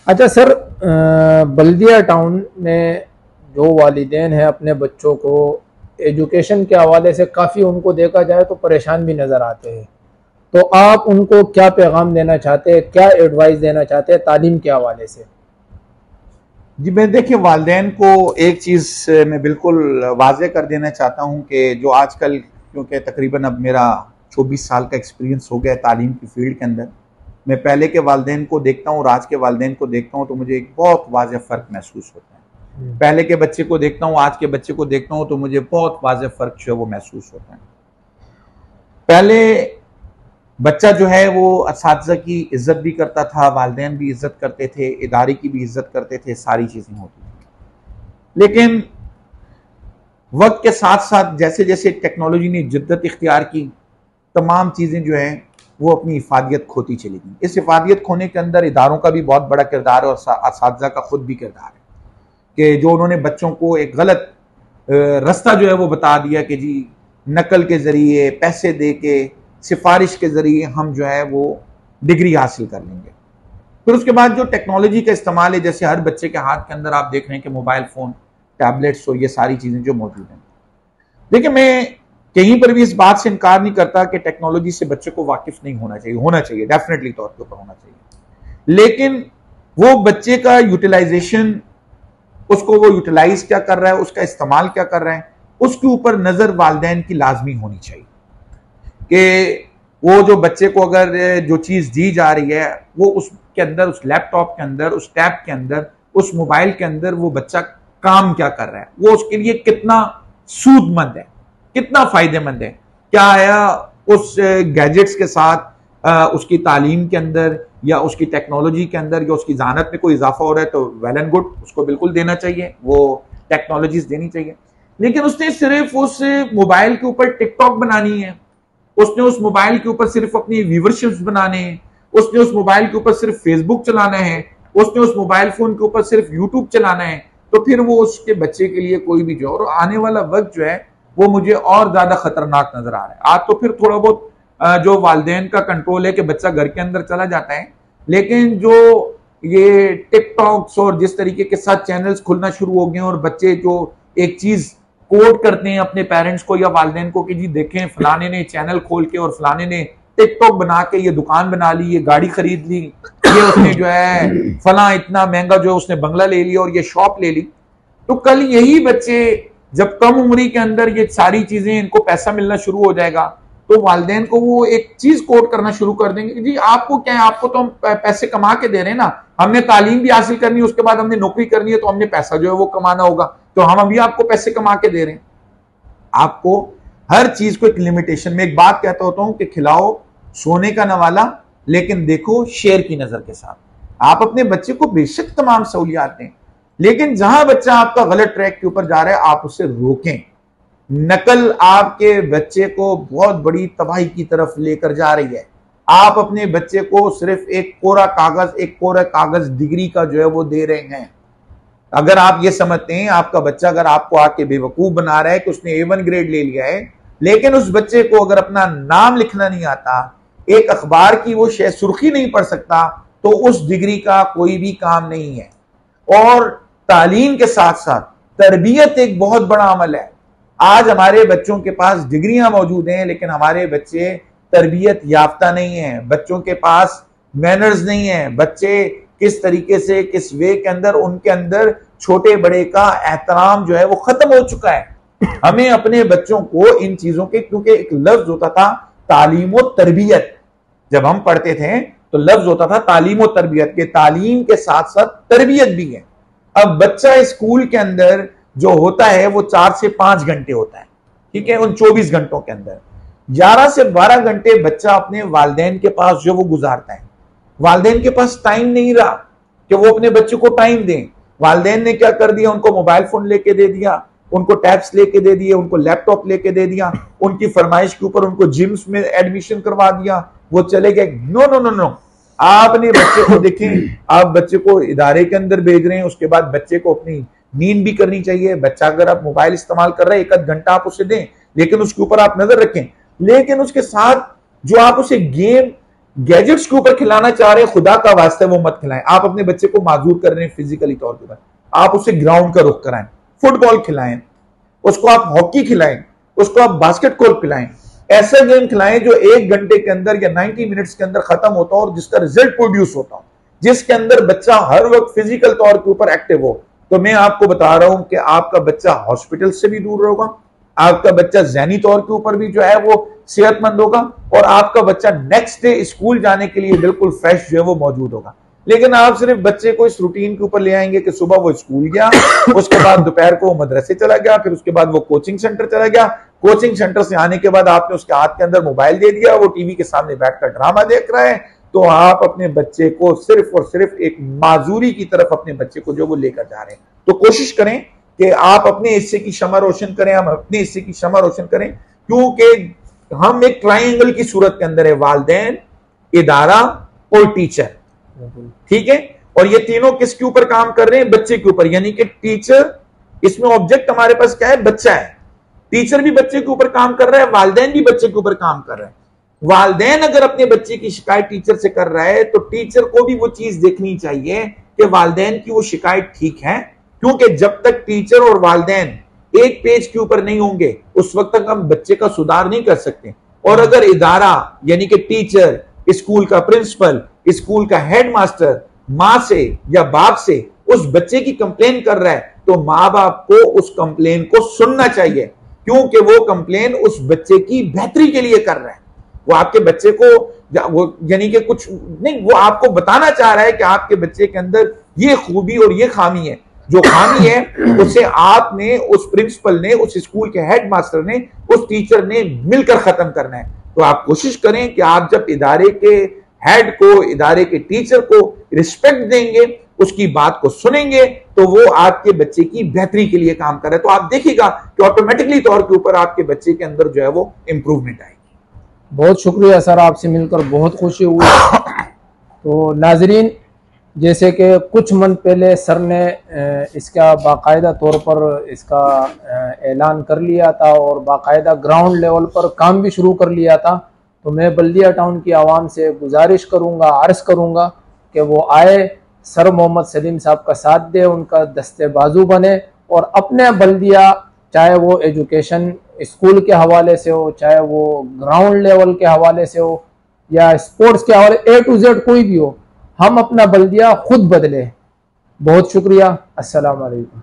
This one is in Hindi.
अच्छा सर, बल्दिया टाउन में जो वालिदैन हैं अपने बच्चों को एजुकेशन के हवाले से काफ़ी उनको देखा जाए तो परेशान भी नज़र आते हैं। तो आप उनको क्या पैगाम देना चाहते हैं, क्या एडवाइस देना चाहते हैं तालीम के हवाले से? जी, मैं देखिए वालदेन को एक चीज़ मैं बिल्कुल वाज़ेह कर देना चाहता हूँ कि जो आजकल, क्योंकि तकरीबन अब मेरा 24 साल का एक्सपीरियंस हो गया है तालीम की फील्ड के अंदर, मैं पहले के वालदेन को देखता हूँ और आज के वालदेन को देखता हूँ तो मुझे एक बहुत वाज़ेह फ़र्क महसूस होता है। पहले के बच्चे को देखता हूँ, आज के बच्चे को देखता हूँ तो मुझे बहुत वाज़ेह फ़र्क जो है वो महसूस होता है। पहले बच्चा जो है वो असातिज़ा की इज्जत भी करता था, वालिदैन भी इज्जत करते थे, इदारे की भी इज्जत करते थे, सारी चीजें होती थी। लेकिन वक्त के साथ साथ जैसे जैसे टेक्नोलॉजी ने जिद्दत इख्तियार की, तमाम चीजें जो हैं वो अपनी इफादियत खोती चली गई। इस इफादियत खोने के अंदर इदारों का भी बहुत बड़ा किरदार है और असातिज़ा का खुद भी किरदार है कि जो उन्होंने बच्चों को एक गलत रास्ता जो है वो बता दिया कि जी नकल के जरिए, पैसे दे के, सिफारिश के जरिए हम जो है वो डिग्री हासिल कर लेंगे। फिर उसके बाद जो टेक्नोलॉजी का इस्तेमाल है, जैसे हर बच्चे के हाथ के अंदर आप देख रहे हैं कि मोबाइल फोन, टैबलेट्स और ये सारी चीजें जो मौजूद हैं। देखिए, मैं कहीं पर भी इस बात से इनकार नहीं करता कि टेक्नोलॉजी से बच्चे को वाकिफ नहीं होना चाहिए डेफिनेटली तौर के ऊपर होना चाहिए। लेकिन वो बच्चे का यूटिलाइजेशन, उसको वो यूटिलाइज क्या कर रहा है, उसका इस्तेमाल क्या कर रहा है, उसके ऊपर नजर वालिदैन की लाजमी होनी चाहिए कि वो जो बच्चे को अगर जो चीज दी जा रही है वो उसके अंदर, उस लैपटॉप के अंदर, उस टैब के अंदर, उस मोबाइल के अंदर वो बच्चा काम क्या कर रहा है, वो उसके लिए कितना सूदमंद है, कितना फायदेमंद है, क्या आया उस गैजेट्स के साथ उसकी तालीम के अंदर या उसकी टेक्नोलॉजी के अंदर या उसकी जानत में कोई इजाफा हो रहा है तो वेल एंड गुड, उसको बिल्कुल देना चाहिए, वो टेक्नोलॉजीज देनी चाहिए। लेकिन उसने सिर्फ उस मोबाइल के ऊपर टिकटॉक बनानी है, उसने उस मोबाइल के ऊपर सिर्फ अपनी व्यूवरशिप्स बनाने हैं, उसने उस मोबाइल के ऊपर सिर्फ फेसबुक चलाना है, उसने उस मोबाइल फोन के ऊपर सिर्फ यूट्यूब चलाना है, तो फिर वो उसके बच्चे के लिए कोई भी जो, और आने वाला वक्त जो है वो मुझे और ज्यादा खतरनाक नजर आ रहा है। आज तो फिर थोड़ा बहुत जो वालिदैन का कंट्रोल है कि बच्चा घर के अंदर चला जाता है, लेकिन जो ये टिकटॉक्स और जिस तरीके के साथ चैनल्स खुलना शुरू हो गए और बच्चे जो एक चीज कोट करते हैं अपने पेरेंट्स को या वालिदैन को कि जी देखें फलाने ने चैनल खोल के और फलाने ने टिकटॉक बना के ये दुकान बना ली, ये गाड़ी खरीद ली, ये उसने जो है फला इतना महंगा जो है उसने बंगला ले लिया और ये शॉप ले ली। तो कल यही बच्चे जब कम उम्री के अंदर ये सारी चीजें, इनको पैसा मिलना शुरू हो जाएगा तो वालिदैन को वो एक चीज कोट करना शुरू कर देंगे कि जी आपको क्या है, आपको तो हम पैसे कमा के दे रहे हैं ना, हमने तालीम भी हासिल करनी है, उसके बाद हमने नौकरी करनी है तो हमने पैसा जो है वो कमाना होगा, तो हम अभी आपको पैसे कमा के दे रहे हैं। आपको हर चीज को एक लिमिटेशन में, एक बात कहता होता हूं कि खिलाओ सोने का नवाला लेकिन देखो शेर की नजर के साथ। आप अपने बच्चे को बेशक तमाम सहूलियात दें, लेकिन जहां बच्चा आपका गलत ट्रैक के ऊपर जा रहा है आप उसे रोकें। नकल आपके बच्चे को बहुत बड़ी तबाही की तरफ लेकर जा रही है। आप अपने बच्चे को सिर्फ एक कोरा कागज डिग्री का जो है वो दे रहे हैं। अगर आप ये समझते हैं आपका बच्चा अगर आपको आके बेवकूफ बना रहा है कि उसने A1 ग्रेड ले लिया है, लेकिन उस बच्चे को अगर अपना नाम लिखना नहीं आता, एक अखबार की वो सुर्खी नहीं पढ़ सकता, तो उस डिग्री का कोई भी काम नहीं है। और तालीम के साथ साथ तरबियत एक बहुत बड़ा अमल है। आज हमारे बच्चों के पास डिग्रियां मौजूद हैं लेकिन हमारे बच्चे तरबियत याफ्ता नहीं है, बच्चों के पास मैनर्स नहीं है, बच्चे किस तरीके से, किस वे के अंदर, उनके अंदर छोटे बड़े का एहतराम जो है वो खत्म हो चुका है। हमें अपने बच्चों को इन चीजों के, क्योंकि एक लफ्ज होता था तालीम और तरबियत, जब हम पढ़ते थे तो लफ्ज होता था तालीम और तरबियत के, तालीम के साथ साथ तरबियत भी है। अब बच्चा स्कूल के अंदर जो होता है वो 4 से 5 घंटे होता है, ठीक है, उन 24 घंटों के अंदर 11 से 12 घंटे बच्चा अपने वालिदैन के पास जो वो गुजारता है। वालिदैन के पास टाइम नहीं रहा कि वो अपने बच्चे को टाइम दें। वालिदैन ने क्या कर दिया, उनको मोबाइल फोन लेके दे दिया, उनको टैब्स लेके दे दिए, उनको लैपटॉप लेके दे दिया, उनकी फरमाइश के ऊपर उनको जिम्स में एडमिशन करवा दिया, वो चले गए। नो नो नो नो, आपने बच्चे को देखें, आप बच्चे को इदारे के अंदर भेज रहे हैं, उसके बाद बच्चे को अपनी नींद भी करनी चाहिए। बच्चा अगर आप मोबाइल इस्तेमाल कर रहे हैं, 1 घंटा आप उसे दें, लेकिन उसके ऊपर आप नजर रखें। लेकिन उसके साथ जो आप उसे गेम गैजेट्स के ऊपर खिलाना चाह रहे हैं, खुदा का वास्ते वो मत खिलाएं। आप अपने बच्चे को माजूर कर रहे हैं फिजिकली तौर पर, आप उसे ग्राउंड का रुख कराएं, फुटबॉल खिलाएं, उसको आप हॉकी खिलाएं, उसको आप बास्केटबॉल खिलाएं, ऐसा गेम खिलाएं जो 1 घंटे के अंदर या 90 मिनट्स के अंदर खत्म होता हो और जिसका रिजल्ट प्रोड्यूस होता हो, जिसके अंदर बच्चा हर वक्त फिजिकल तौर के ऊपर एक्टिव हो। तो मैं आपको बता रहा हूं कि आपका बच्चा हॉस्पिटल से भी दूर होगा, आपका बच्चा ज़हनी तौर के ऊपर भी जो है वो सेहतमंद होगा, और आपका बच्चा नेक्स्ट डे स्कूल जाने के लिए बिल्कुल फ्रेश जो है वो मौजूद होगा। लेकिन आप सिर्फ बच्चे को इस रूटीन के ऊपर ले आएंगे कि सुबह वो स्कूल गया, उसके बाद दोपहर को वो मदरसे चला गया, फिर उसके बाद वो कोचिंग सेंटर चला गया, कोचिंग सेंटर से आने के बाद आपने उसके हाथ के अंदर मोबाइल दे दिया, वो टीवी के सामने बैठकर ड्रामा देख रहा है, तो आप अपने बच्चे को सिर्फ और सिर्फ एक माजूरी की तरफ अपने बच्चे को जो वो लेकर जा रहे हैं। तो कोशिश करें कि आप अपने हिस्से की शमा रोशन करें, हम अपने हिस्से की शमा रोशन करें, क्योंकि हम एक ट्राइंगल की सूरत के अंदर है, वालिदैन, इदारा और टीचर, ठीक है। और ये तीनों किसके ऊपर काम कर रहे हैं? बच्चे के ऊपर। यानी कि टीचर, इसमें ऑब्जेक्ट हमारे पास क्या है? बच्चा है। टीचर भी बच्चे के ऊपर काम कर रहा है, वालिदैन भी बच्चे के ऊपर काम कर रहा है। वालिदैन अगर अपने बच्चे की शिकायत टीचर से कर रहा है तो टीचर को भी वो चीज देखनी चाहिए कि वालिदैन की वो शिकायत ठीक है, क्योंकि जब तक टीचर और वालिदैन एक पेज के ऊपर नहीं होंगे उस वक्त तक हम बच्चे का सुधार नहीं कर सकते। और अगर इदारा यानी कि टीचर, स्कूल का प्रिंसिपल, स्कूल का हेडमास्टर मां से या बाप से उस बच्चे की कंप्लेन कर रहा है तो मां बाप को उस कंप्लेन को सुनना चाहिए, क्योंकि वो कंप्लेन उस बच्चे की बेहतरी के लिए कर रहा है। वो आपके बच्चे को वो यानी कि कुछ नहीं, वो आपको बताना चाह रहा है कि आपके बच्चे के अंदर ये खूबी और ये खामी है। जो खामी है उसे आपने, उस प्रिंसिपल ने, उस स्कूल के हेडमास्टर ने, उस टीचर ने मिलकर खत्म करना है। तो आप कोशिश करें कि आप जब इदारे के हेड को, इदारे के टीचर को रिस्पेक्ट देंगे, उसकी बात को सुनेंगे, तो वो आपके बच्चे की बेहतरी के लिए काम कर रहा है। तो आप देखिएगा कि ऑटोमेटिकली तौर के ऊपर आपके बच्चे के अंदर जो है वो इंप्रूवमेंट आएगी। बहुत शुक्रिया सर, आपसे मिलकर बहुत खुशी हुई। तो नाजरीन, जैसे कि कुछ मंथ पहले सर ने इसका बाकायदा तौर पर इसका ऐलान कर लिया था और बाकायदा ग्राउंड लेवल पर काम भी शुरू कर लिया था, तो मैं बल्दिया टाउन की आवाम से गुजारिश करूंगा, अर्ज करूंगा कि वो आए, सर मोहम्मद सलीम साहब का साथ दे, उनका दस्ते बाजू बने और अपने बल्दिया, चाहे वो एजुकेशन स्कूल के हवाले से हो, चाहे वो ग्राउंड लेवल के हवाले से हो या स्पोर्ट्स के हवाले, A to Z कोई भी हो, हम अपना बल्दिया खुद बदले। बहुत शुक्रिया। अस्सलाम वालेकुम।